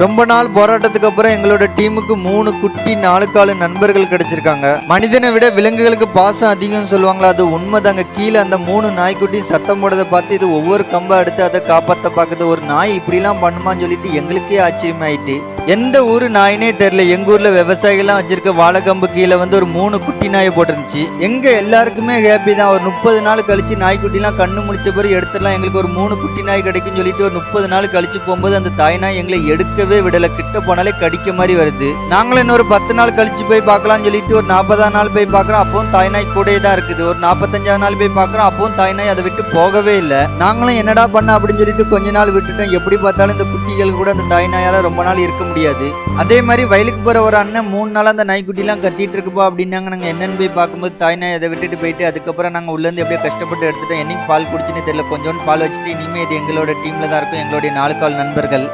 ரொம்ப நாள் போராட்டத்துக்கு அப்புறம் எங்களோட டீமுக்கு 3 குட்டி 4 கால நண்பர்கள் கிடைச்சிருக்காங்க. மனிதனை விட விலங்குகளுக்கு பாசம் அதிகம் சொல்லுவாங்களா, அது உண்மைதாங்க. கீழே அந்த 3 நாய்க்குட்டியும் சத்தம் போடுறதை பார்த்து இது ஒவ்வொரு கம்பை எடுத்து அதை காப்பாற்ற பார்க்குது. ஒரு நாய் இப்படிலாம் பண்ணுமான்னு சொல்லிட்டு எங்களுக்கே ஆச்சரியமாயிட்டு. எந்த ஊரு நாயினே தெரியல. எங்க ஊர்ல விவசாயிகள்லாம் வச்சிருக்க வாழைக்கம்பு கீழே வந்து ஒரு 3 குட்டி நாயை போட்டுருந்துச்சு. எங்க எல்லாருக்குமே ஹாப்பி தான். ஒரு 30 நாள் கழிச்சு நாய்க்குட்டிலாம் கண்ணு முழிச்ச பிறகு எடுத்துடலாம், எங்களுக்கு ஒரு 3 குட்டி நாய் கிடைக்குன்னு சொல்லிட்டு ஒரு 30 நாள் கழிச்சு போகும்போது அந்த தாய் நாய் எங்களை எடுக்கவே விடல. கிட்ட போனாலே கடிக்க மாதிரி வருது. நாங்களும் இன்னொரு 10 நாள் கழிச்சு போய் பார்க்கலாம்னு சொல்லிட்டு ஒரு 40ஆம் நாள் போய் பார்க்குறோம், அப்பவும் தாய் நாய் கூடயே தான் இருக்குது. ஒரு 45ஆம் நாள் போய் பார்க்குறோம், அப்பவும் தாய் நாய் அதை விட்டு போகவே இல்லை. நாங்களும் என்னடா பண்ண அப்படின்னு சொல்லிட்டு கொஞ்ச நாள் விட்டுட்டோம். எப்படி பார்த்தாலும் இந்த குட்டிகள் கூட அந்த தாய் நாயால ரொம்ப நாள் இருக்க முடியாது. அதே மாதிரி வயலுக்கு போற ஒரு அண்ணன் 3 நாள் அந்த நாய்க்குட்டி எல்லாம் கட்டிட்டு இருக்குப்பா அப்படின்னாங்க. நாங்க என்னன்னு போய் பார்க்கும்போது தாய் நாய் அதை விட்டுட்டு போயிட்டு அதுக்கப்புறம் நாங்க உள்ள இருந்து எப்படியே கஷ்டப்பட்டு எடுத்துட்டோம். என்னைக்கு பால் குடிச்சுன்னு தெரியல, கொஞ்சோண்டு பால் வச்சுட்டு இனிமே இது எங்களோட டீம்ல தான் இருக்கும், எங்களுடைய 4 கால் நண்பர்கள்.